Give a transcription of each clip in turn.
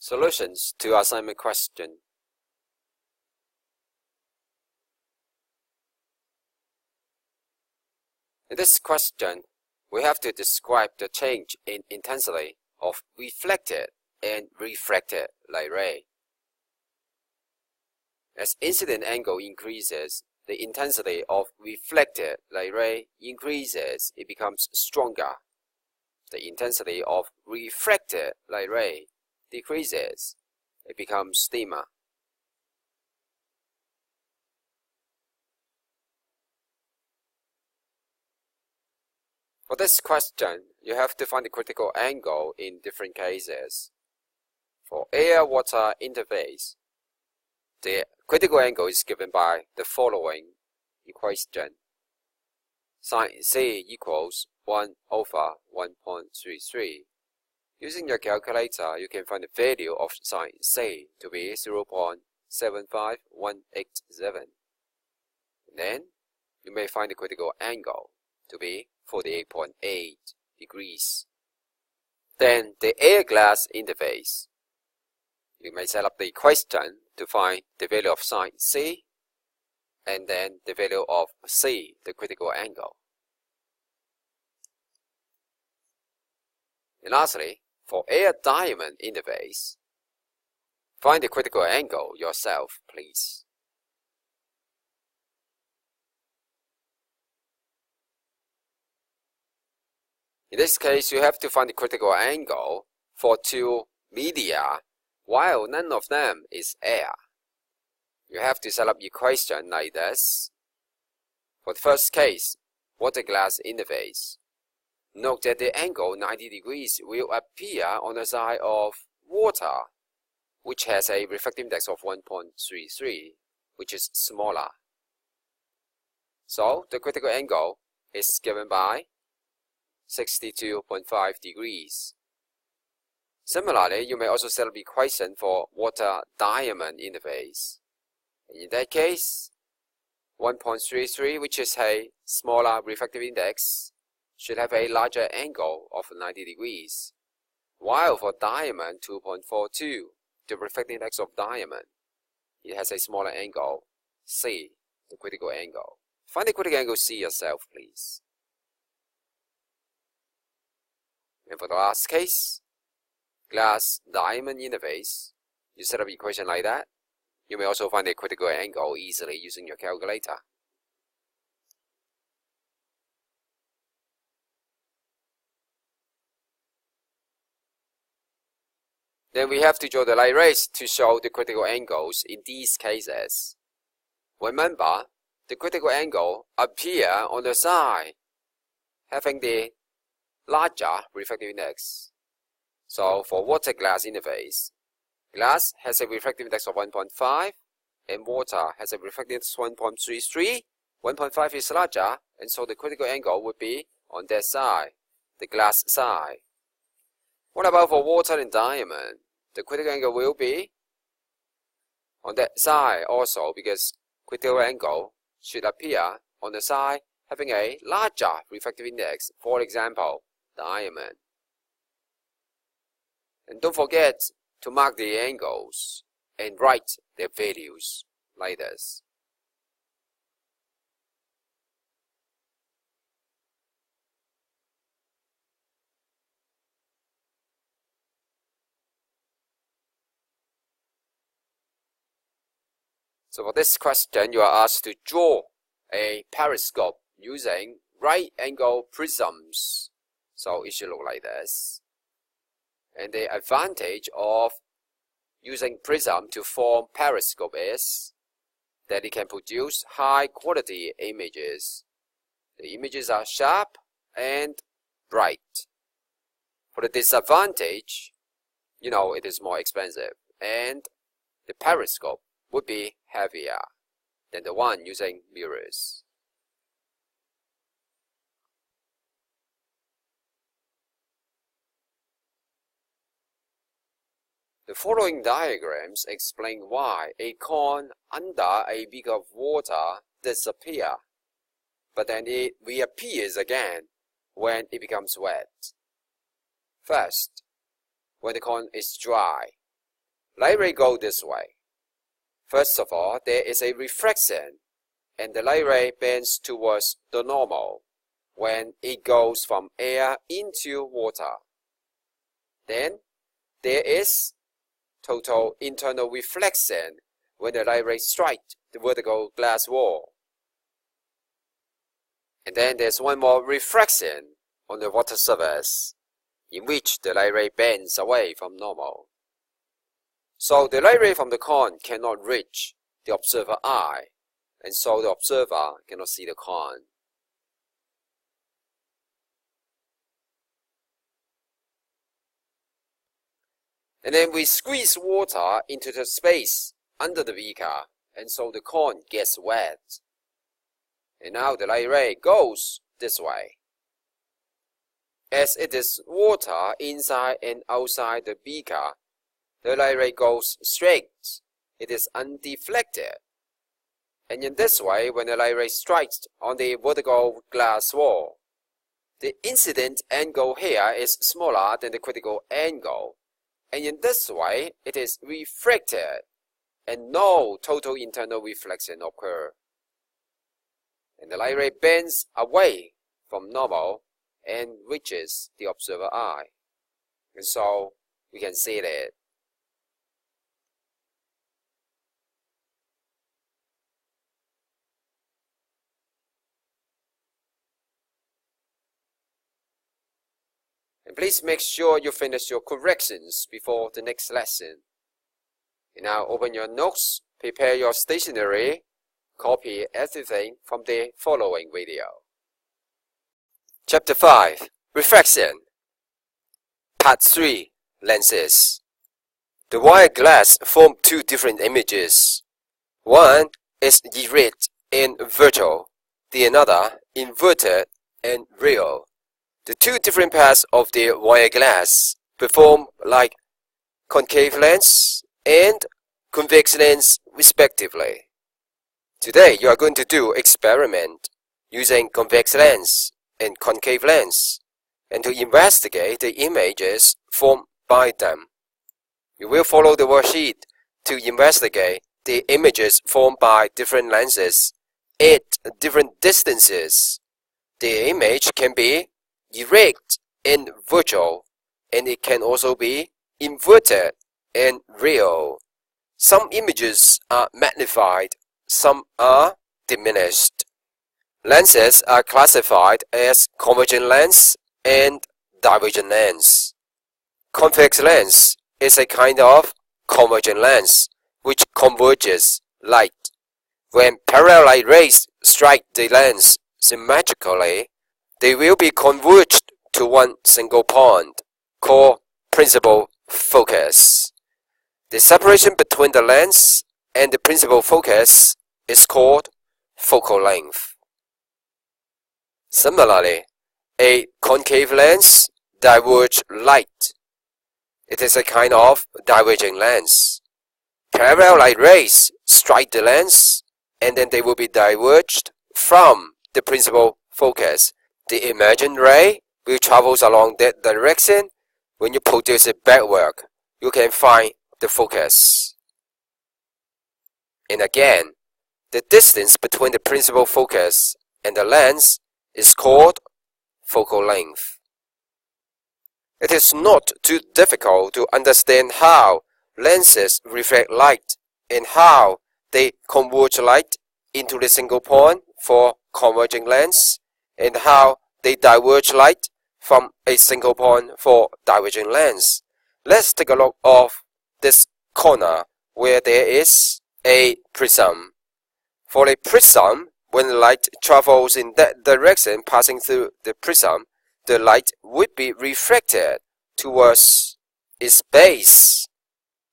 Solutions to assignment question. In this question, we have to describe the change in intensity of reflected and refracted light ray. As incident angle increases, the intensity of reflected light ray increases, it becomes stronger. The intensity of refracted light ray decreases, it becomes dimmer. For this question, you have to find the critical angle in different cases. For air-water interface, the critical angle is given by the following equation. Sin C equals 1 over 1.33. Using your calculator, you can find the value of sin C to be 0.75187. Then, you may find the critical angle to be 48.8 degrees. Then, the air glass interface. You may set up the equation to find the value of sin C and then the value of C, the critical angle. And lastly, for air diamond interface, find the critical angle yourself, please. In this case, you have to find the critical angle for two media, while none of them is air. You have to set up equation like this. For the first case, water glass interface. Note that the angle 90 degrees will appear on the side of water, which has a refractive index of 1.33, which is smaller. So, the critical angle is given by 62.5 degrees. Similarly, you may also set up equation for water diamond interface. In that case, 1.33, which is a smaller refractive index, should have a larger angle of 90 degrees. While for diamond 2.42, the refractive index of diamond, it has a smaller angle, C, the critical angle. Find the critical angle C yourself, please. And for the last case, glass diamond interface, you set up equation like that. You may also find the critical angle easily using your calculator. Then we have to draw the light rays to show the critical angles in these cases. Remember, the critical angle appear on the side, having the larger refractive index. So for water glass interface, glass has a refractive index of 1.5 and water has a refractive index of 1.33. 1.5 is larger, and so the critical angle would be on that side, the glass side. What about for water and diamond? The critical angle will be on that side also, because critical angle should appear on the side having a larger refractive index, for example, diamond. And don't forget to mark the angles and write their values like this. So for this question, you are asked to draw a periscope using right angle prisms. So it should look like this. And the advantage of using prism to form periscope is that it can produce high quality images. The images are sharp and bright. For the disadvantage, it is more expensive, and the periscope would be heavier than the one using mirrors. The following diagrams explain why a cone under a beaker of water disappears, but then it reappears again when it becomes wet. First, when the cone is dry, light ray go this way. First of all, there is a reflection, and the light ray bends towards the normal when it goes from air into water. Then, there is total internal reflection when the light ray strikes the vertical glass wall. And then there's one more refraction on the water surface, in which the light ray bends away from normal. So the light ray from the cone cannot reach the observer eye, and so the observer cannot see the cone. And then we squeeze water into the space under the beaker, and so the cone gets wet. And now the light ray goes this way. As it is water inside and outside the beaker, the light ray goes straight. It is undeflected. And in this way, when the light ray strikes on the vertical glass wall, the incident angle here is smaller than the critical angle. And in this way, it is refracted, and no total internal reflection occurs. And the light ray bends away from normal and reaches the observer eye. And so, we can see that. And please make sure you finish your corrections before the next lesson. And now open your notes, prepare your stationery, copy everything from the following video. Chapter 5. Refraction. Part 3. Lenses. The wire glass forms two different images. One is erect and virtual, the another inverted and real. The two different parts of the wire glass perform like concave lens and convex lens respectively. Today you are going to do experiment using convex lens and concave lens and to investigate the images formed by them. You will follow the worksheet to investigate the images formed by different lenses at different distances. The image can be erect and virtual, and it can also be inverted and real. Some images are magnified, some are diminished. Lenses are classified as convergent lens and divergent lens. Convex lens is a kind of convergent lens which converges light. When parallel light rays strike the lens symmetrically, they will be converged to one single point, called principal focus. The separation between the lens and the principal focus is called focal length. Similarly, a concave lens diverges light. It is a kind of diverging lens. Parallel light rays strike the lens, and then they will be diverged from the principal focus. The emergent ray will travel along that direction. When you produce it backward, you can find the focus. And again, the distance between the principal focus and the lens is called focal length. It is not too difficult to understand how lenses reflect light and how they converge light into the single point for converging lens, and how they diverge light from a single point for diverging lens. Let's take a look of this corner where there is a prism. For a prism, when light travels in that direction passing through the prism, the light would be refracted towards its base.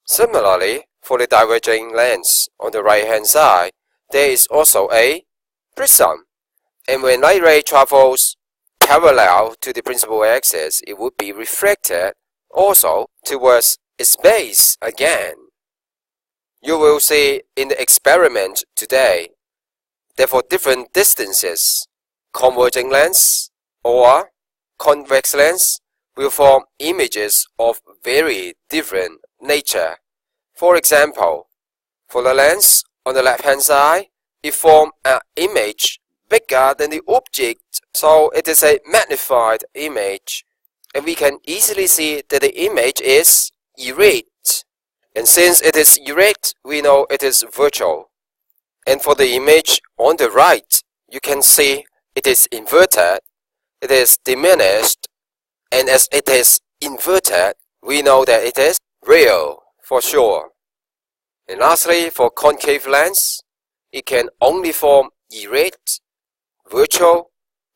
Similarly, for the diverging lens on the right hand side, there is also a prism. And when light ray travels parallel to the principal axis, it would be refracted also towards its base again. You will see in the experiment today that for different distances, converging lens or convex lens will form images of very different nature. For example, for the lens on the left-hand side, it forms an image bigger than the object, so it is a magnified image. And we can easily see that the image is erased. And since it is erased, we know it is virtual. And for the image on the right, you can see it is inverted, it is diminished, and as it is inverted, we know that it is real for sure. And lastly, for concave lens, it can only form erased, virtual,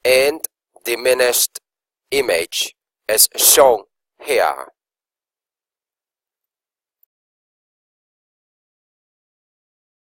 and diminished image as shown here.